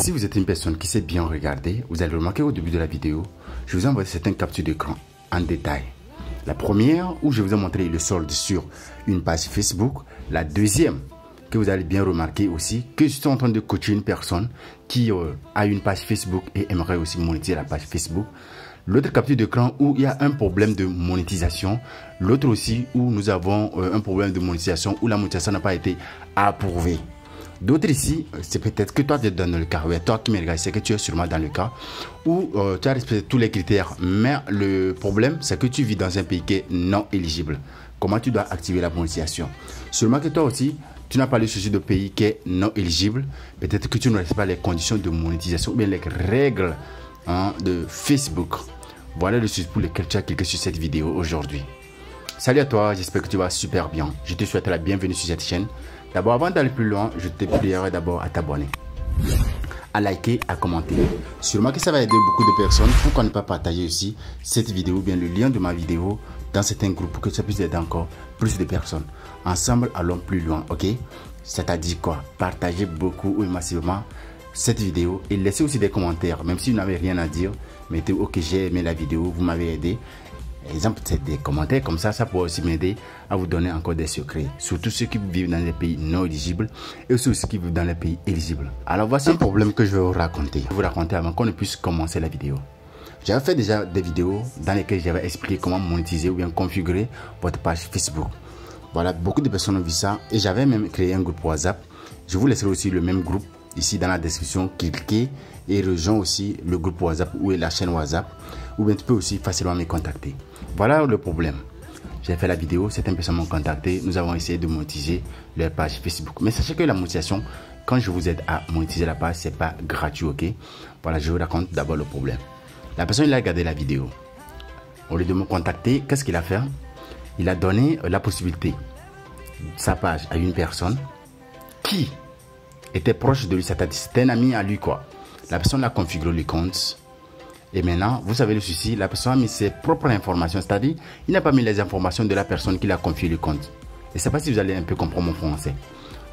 Si vous êtes une personne qui sait bien regarder, vous allez remarquer au début de la vidéo, je vous ai envoyé certaines captures d'écran en détail. La première, où je vous ai montré le solde sur une page Facebook. La deuxième, que vous allez bien remarquer aussi, que je suis en train de coacher une personne qui a une page Facebook et aimerait aussi monétiser la page Facebook. L'autre capture d'écran où il y a un problème de monétisation. L'autre aussi où nous avons un problème de monétisation où la monétisation n'a pas été approuvée. D'autres ici, c'est peut-être que toi tu es dans le cas, toi qui me regardes, c'est que tu es sûrement dans le cas où tu as respecté tous les critères, mais le problème c'est que tu vis dans un pays qui est non éligible. Comment tu dois activer la monétisation? Seulement que toi aussi, tu n'as pas le souci de pays qui est non éligible, peut-être que tu ne respectes pas les conditions de monétisation ou bien les règles de Facebook. Voilà le sujet pour lequel tu as cliqué sur cette vidéo aujourd'hui. Salut à toi, j'espère que tu vas super bien. Je te souhaite la bienvenue sur cette chaîne. D'abord, avant d'aller plus loin, je te prierai d'abord à t'abonner, à liker, à commenter. Sûrement que ça va aider beaucoup de personnes. Pourquoi ne pas partager aussi cette vidéo ou bien le lien de ma vidéo dans certains groupes pour que ça puisse aider encore plus de personnes. Ensemble, allons plus loin, ok? C'est-à-dire quoi? Partagez beaucoup ou massivement cette vidéo et laissez aussi des commentaires. Même si vous n'avez rien à dire, mettez ok, j'ai aimé la vidéo, vous m'avez aidé. Exemple, c'est des commentaires comme ça pourrait aussi m'aider à vous donner encore des secrets. Surtout ceux qui vivent dans les pays non éligibles et aussi ceux qui vivent dans les pays éligibles. Alors voici un problème que je vais vous raconter. Je vais vous raconter avant qu'on ne puisse commencer la vidéo. J'avais fait déjà des vidéos dans lesquelles j'avais expliqué comment monétiser ou bien configurer votre page Facebook. Voilà, beaucoup de personnes ont vu ça et j'avais même créé un groupe WhatsApp. Je vous laisserai aussi le même groupe ici dans la description. Cliquez et rejoins aussi le groupe WhatsApp ou la chaîne WhatsApp, ou bien tu peux aussi facilement me contacter. Voilà le problème. J'ai fait la vidéo, certaines personnes m'ont contacté, nous avons essayé de monétiser leur page Facebook. Mais sachez que la monétisation, quand je vous aide à monétiser la page, c'est pas gratuit, ok? Voilà, je vous raconte d'abord le problème. La personne, il a regardé la vidéo. Au lieu de me contacter, qu'est-ce qu'il a fait? Il a donné la possibilité de sa page à une personne qui était proche de lui, c'était un ami à lui quoi. La personne a configuré le compte. Et maintenant, vous savez le souci, la personne a mis ses propres informations, c'est-à-dire, il n'a pas mis les informations de la personne qui l'a confié le compte. Et je ne sais pas si vous allez un peu comprendre mon français.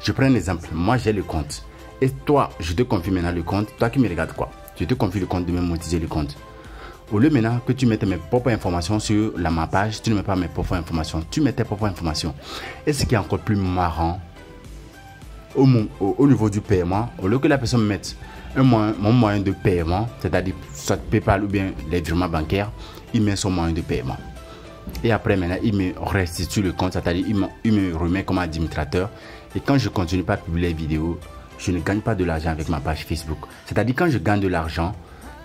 Je prends un exemple, moi j'ai le compte. Et toi, je te confie maintenant le compte, toi qui me regardes quoi? Je te confie le compte de me monétiser le compte. Au lieu maintenant que tu mettes mes propres informations sur ma page, tu ne mets pas mes propres informations, tu mets tes propres informations. Et ce qui est encore plus marrant, au niveau du paiement, au lieu que la personne mette mon moyen de paiement, c'est-à-dire soit PayPal ou bien les virements bancaires, il met son moyen de paiement. Et après maintenant, il me restitue le compte, c'est-à-dire il me remet comme administrateur. Et quand je continue pas à publier les vidéos, je ne gagne pas de l'argent avec ma page Facebook. C'est-à-dire quand je gagne de l'argent,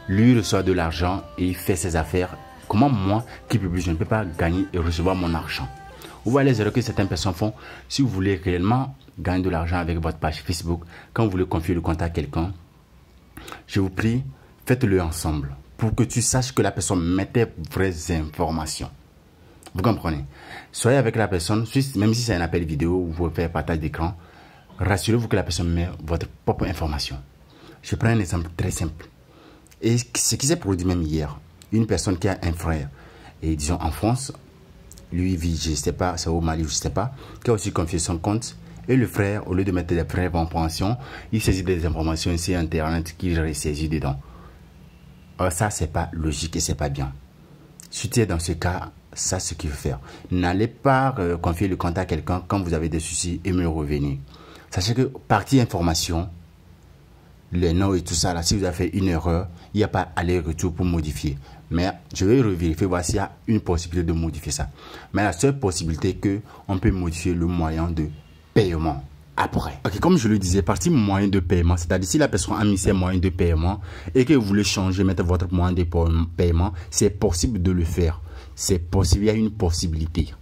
lui reçoit de l'argent et il fait ses affaires. Comment moi qui publie, je ne peux pas gagner et recevoir mon argent? Vous voyez les erreurs que certaines personnes font. Si vous voulez réellement gagner de l'argent avec votre page Facebook, quand vous voulez confier le compte à quelqu'un, je vous prie, faites-le ensemble pour que tu saches que la personne met tes vraies informations. Vous comprenez? Soyez avec la personne, même si c'est un appel vidéo ou vous faites partage d'écran, rassurez-vous que la personne met votre propre information. Je prends un exemple très simple. Et ce qui s'est produit même hier, une personne qui a un frère, et disons en France, lui vit, je ne sais pas, c'est au Mali, je ne sais pas, qui a aussi confié son compte. Et le frère, au lieu de mettre des frais en pension, il saisit des informations sur Internet qu'il ressaisit dedans. Alors ça, c'est pas logique et c'est pas bien. Si tu es dans ce cas, ça, c'est ce qu'il faut faire. N'allez pas confier le compte à quelqu'un quand vous avez des soucis et me revenir. Sachez que partie information, les noms et tout ça, là, si vous avez fait une erreur, il n'y a pas aller-retour pour modifier. Mais je vais revérifier, voir s'il y a une possibilité de modifier ça. Mais la seule possibilité que on peut modifier le moyen de paiement après. Ok, comme je le disais, partie moyen de paiement, c'est-à-dire si la personne a mis ses moyens de paiement et que vous voulez changer, mettre votre moyen de paiement, c'est possible de le faire. C'est possible, il y a une possibilité.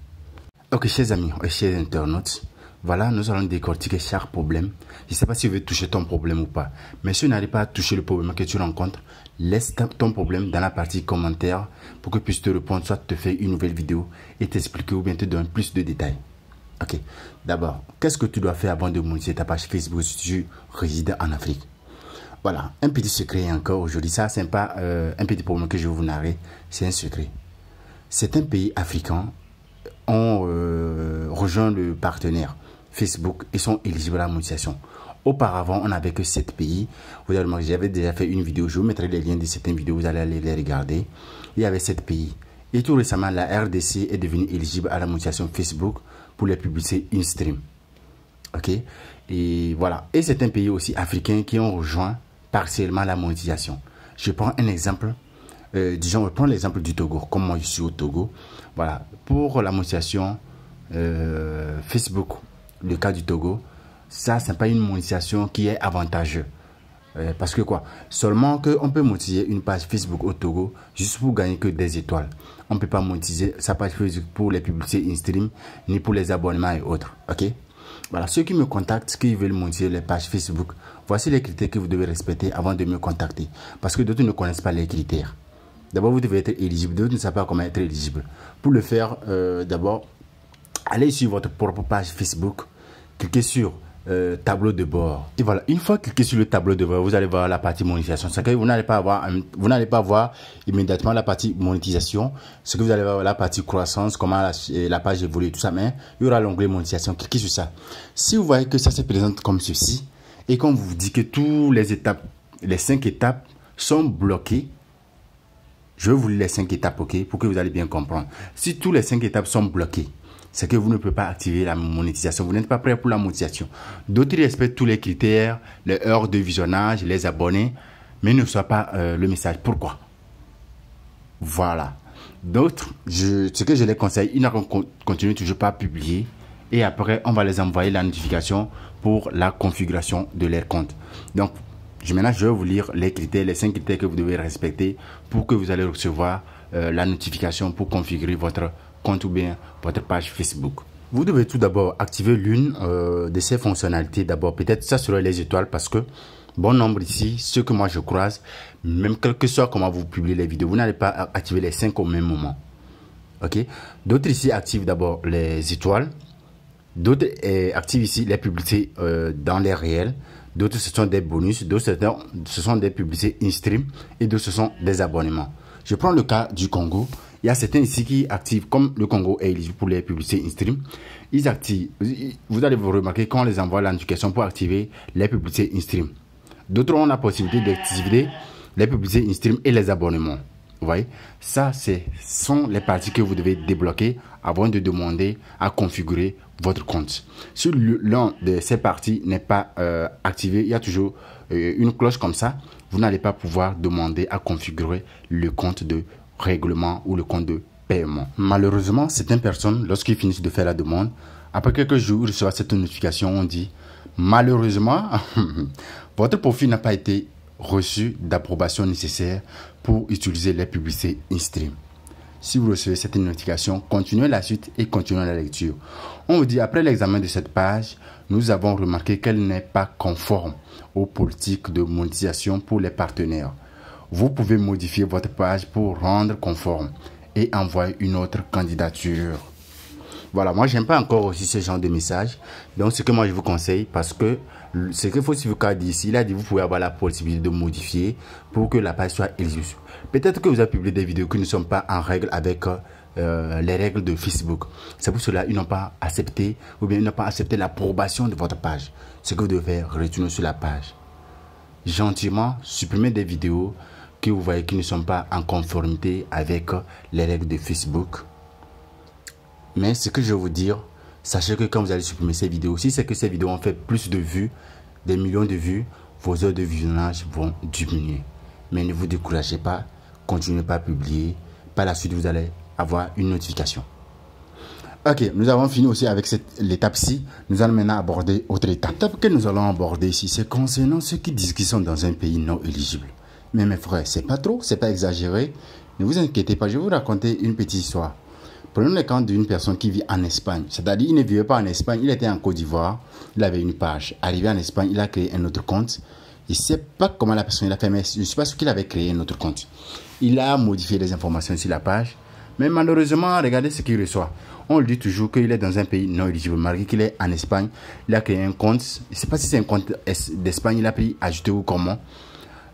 Ok, chers amis et chers internautes, voilà, nous allons décortiquer chaque problème. Je ne sais pas si tu veux toucher ton problème ou pas, mais si tu n'arrives pas à toucher le problème que tu rencontres, laisse ton problème dans la partie commentaire pour que je puisse te répondre, soit te faire une nouvelle vidéo et t'expliquer ou bien te donner plus de détails. Ok, d'abord, qu'est-ce que tu dois faire avant de monétiser ta page Facebook si tu résides en Afrique? Voilà, un petit secret encore aujourd'hui. Ça, c'est pas un petit problème que je vais vous narrer, c'est un secret. Certains pays africains ont rejoint le partenaire Facebook et sont éligibles à la monétisation. Auparavant, on n'avait que 7 pays. Vous allez remarquer, j'avais déjà fait une vidéo. Je vous mettrai les liens de certaines vidéos. Vous allez aller les regarder. Il y avait 7 pays. Et tout récemment, la RDC est devenue éligible à la monétisation Facebook pour les publicités in-stream. Ok? Et voilà. Et certains pays aussi africains qui ont rejoint partiellement la monétisation. Je prends un exemple. Disons, je prends l'exemple du Togo. Comme moi, je suis au Togo. Voilà. Pour la monétisation Facebook, le cas du Togo, ça, ce n'est pas une monétisation qui est avantageuse. Parce que quoi? Seulement qu'on peut monétiser une page Facebook au Togo juste pour gagner que des étoiles. On ne peut pas monétiser sa page Facebook pour les publicités in-stream, ni pour les abonnements et autres. Ok? Voilà, ceux qui me contactent, qui veulent monétiser les pages Facebook, voici les critères que vous devez respecter avant de me contacter. Parce que d'autres ne connaissent pas les critères. D'abord, vous devez être éligible. D'autres ne savent pas comment être éligible. Pour le faire, d'abord, allez sur votre propre page Facebook, cliquez sur tableau de bord. Et voilà, une fois cliquez sur le tableau de bord, vous allez voir la partie monétisation. C'est que vous n'allez pas voir immédiatement la partie monétisation. C'est que vous allez voir la partie croissance, comment la page évolue, tout ça. Mais il y aura l'onglet monétisation. Cliquez sur ça. Si vous voyez que ça se présente comme ceci, et qu'on vous dit que toutes les étapes, les 5 étapes sont bloquées, je vais vous lire les 5 étapes, ok, pour que vous allez bien comprendre. Si toutes les 5 étapes sont bloquées, c'est que vous ne pouvez pas activer la monétisation. Vous n'êtes pas prêt pour la monétisation. D'autres respectent tous les critères, les heures de visionnage, les abonnés, mais ne reçoivent pas le message. Pourquoi? Voilà. D'autres, ce que je les conseille, ils n'ont continué toujours pas à publier. Et après, on va les envoyer la notification pour la configuration de leur compte. Donc, maintenant, je vais vous lire les critères, les 5 critères que vous devez respecter pour que vous allez recevoir la notification pour configurer votre compte ou bien votre page Facebook. Vous devez tout d'abord activer l'une de ces fonctionnalités. D'abord, peut-être ça serait les étoiles parce que bon nombre ici, ceux que moi je croise, même quel que soit comment vous publiez les vidéos, vous n'allez pas activer les 5 au même moment. Ok? D'autres ici activent d'abord les étoiles. D'autres activent ici les publicités dans les réels. D'autres ce sont des bonus. D'autres ce sont des publicités in-stream. Et d'autres ce sont des abonnements. Je prends le cas du Congo. Il y a certains ici qui activent, comme le Congo est éligible pour les publicités in-stream, ils activent, vous allez vous remarquer quand on les envoie la notification pour activer les publicités in-stream. D'autres ont la possibilité d'activer les publicités in-stream et les abonnements. Vous voyez, ça, sont les parties que vous devez débloquer avant de demander à configurer votre compte. Si l'un de ces parties n'est pas activé, il y a toujours une cloche comme ça. Vous n'allez pas pouvoir demander à configurer le compte de règlement ou le compte de paiement. Malheureusement, certaines personnes, lorsqu'ils finissent de faire la demande, après quelques jours, ils reçoivent cette notification, on dit malheureusement, votre profil n'a pas été reçu d'approbation nécessaire pour utiliser les publicités in-stream. Si vous recevez cette notification, continuez la suite et continuez la lecture. On vous dit, après l'examen de cette page, nous avons remarqué qu'elle n'est pas conforme aux politiques de monétisation pour les partenaires. Vous pouvez modifier votre page pour rendre conforme et envoyer une autre candidature. Voilà, moi j'aime pas encore aussi ce genre de message. Donc ce que moi je vous conseille, parce que ce qu'il faut suivre qu'a dit ici, il a dit vous pouvez avoir la possibilité de modifier pour que la page soit éligible. Peut-être que vous avez publié des vidéos qui ne sont pas en règle avec les règles de Facebook. C'est pour cela qu'ils n'ont pas accepté ou bien ils n'ont pas accepté l'approbation de votre page. Ce que vous devez faire, retourner sur la page. Gentiment, supprimer des vidéos que vous voyez qui ne sont pas en conformité avec les règles de Facebook. Mais ce que je vais vous dire, sachez que quand vous allez supprimer ces vidéos, si c'est que ces vidéos ont fait plus de vues, des millions de vues, vos heures de visionnage vont diminuer. Mais ne vous découragez pas, continuez pas à publier. Par la suite, vous allez avoir une notification. Ok, nous avons fini aussi avec l'étape-ci. Nous allons maintenant aborder autre étape. L'étape que nous allons aborder ici, c'est concernant ceux qui disent qu'ils sont dans un pays non éligible. Mais mes frères, c'est pas trop, c'est pas exagéré. Ne vous inquiétez pas, je vais vous raconter une petite histoire. Prenons le cas d'une personne qui vit en Espagne. C'est-à-dire, il ne vivait pas en Espagne, il était en Côte d'Ivoire. Il avait une page. Arrivé en Espagne, il a créé un autre compte. Il ne sait pas comment la personne l'a fait, mais je ne suis pas sûr qu'il avait créé un autre compte. Il a modifié les informations sur la page. Mais malheureusement, regardez ce qu'il reçoit. On lui dit toujours qu'il est dans un pays non éligible. Malgré qu'il est en Espagne, il a créé un compte. Je ne sais pas si c'est un compte d'Espagne, il a pris ajouter ou comment.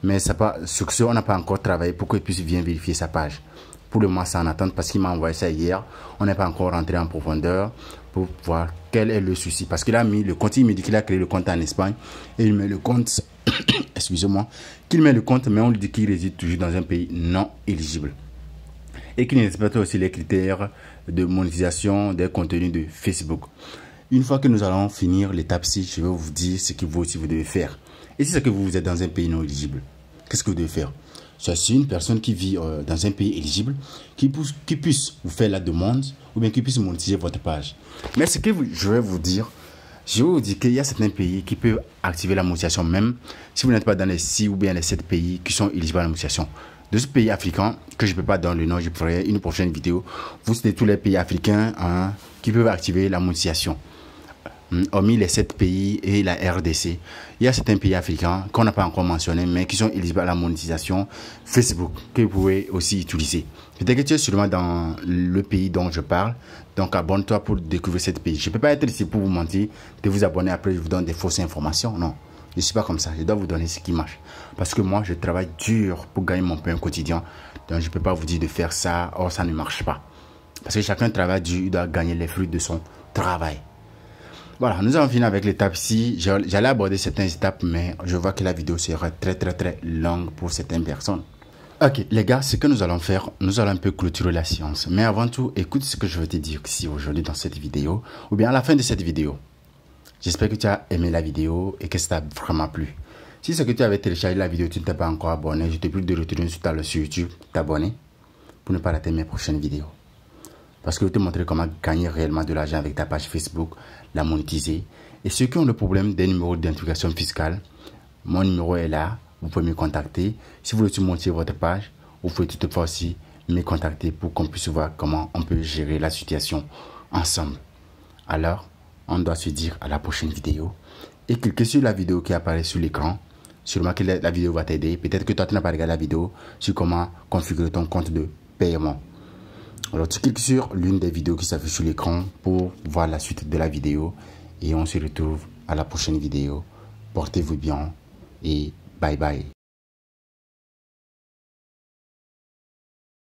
Mais sur ce, on n'a pas encore travaillé pour qu'il puisse bien vérifier sa page. Pour le moment, c'est en attente parce qu'il m'a envoyé ça hier. On n'est pas encore rentré en profondeur pour voir quel est le souci. Parce qu'il a mis le compte, il me dit qu'il a créé le compte en Espagne et il met le compte, excusez-moi, qu'il met le compte, mais on lui dit qu'il réside toujours dans un pays non éligible. Et qu'il ne respecte pas aussi les critères de monétisation des contenus de Facebook. Une fois que nous allons finir l'étape 6, je vais vous dire ce que vous aussi vous devez faire. Et si c'est que vous êtes dans un pays non éligible, qu'est-ce que vous devez faire? C'est une personne qui vit dans un pays éligible qui puisse vous faire la demande ou bien qui puisse monétiser votre page. Mais ce que je vais vous dire qu'il y a certains pays qui peuvent activer la monétisation même si vous n'êtes pas dans les 6 ou bien les 7 pays qui sont éligibles à la monétisation. De ce pays africain, que je ne peux pas donner le nom, je ferai une prochaine vidéo. Vous citez tous les pays africains qui peuvent activer la monétisation. Hormis les 7 pays et la RDC, il y a certains pays africains qu'on n'a pas encore mentionné, mais qui sont éligibles à la monétisation Facebook, que vous pouvez aussi utiliser. Peut-être que tu es sûrement dans le pays dont je parle, donc abonne-toi pour découvrir ce pays. Je ne peux pas être ici pour vous mentir, de vous abonner, après je vous donne des fausses informations, non. Je ne suis pas comme ça, je dois vous donner ce qui marche. Parce que moi, je travaille dur pour gagner mon pain quotidien, donc je ne peux pas vous dire de faire ça, or ça ne marche pas. Parce que chacun travaille dur, il doit gagner les fruits de son travail. Voilà, nous avons fini avec l'étape 6. J'allais aborder certaines étapes, mais je vois que la vidéo sera très longue pour certaines personnes. Ok, les gars, ce que nous allons faire, nous allons un peu clôturer la séance. Mais avant tout, écoute ce que je vais te dire ici aujourd'hui dans cette vidéo, ou bien à la fin de cette vidéo. J'espère que tu as aimé la vidéo et que ça t'a vraiment plu. Si c'est que tu avais téléchargé la vidéo, tu ne t'es pas encore abonné, je te prie de retourner sur YouTube, t'abonner pour ne pas rater mes prochaines vidéos. Parce que je vais te montrer comment gagner réellement de l'argent avec ta page Facebook, la monétiser. Et ceux qui ont le problème des numéros d'identification fiscale, mon numéro est là, vous pouvez me contacter. Si vous voulez monter votre page, vous pouvez toutefois aussi me contacter pour qu'on puisse voir comment on peut gérer la situation ensemble. Alors, on doit se dire à la prochaine vidéo. Et cliquez sur la vidéo qui apparaît sur l'écran. Sûrement que la vidéo va t'aider. Peut-être que toi, tu n'as pas regardé la vidéo sur comment configurer ton compte de paiement. Alors, tu cliques sur l'une des vidéos qui s'affiche sur l'écran pour voir la suite de la vidéo. Et on se retrouve à la prochaine vidéo. Portez-vous bien et bye bye.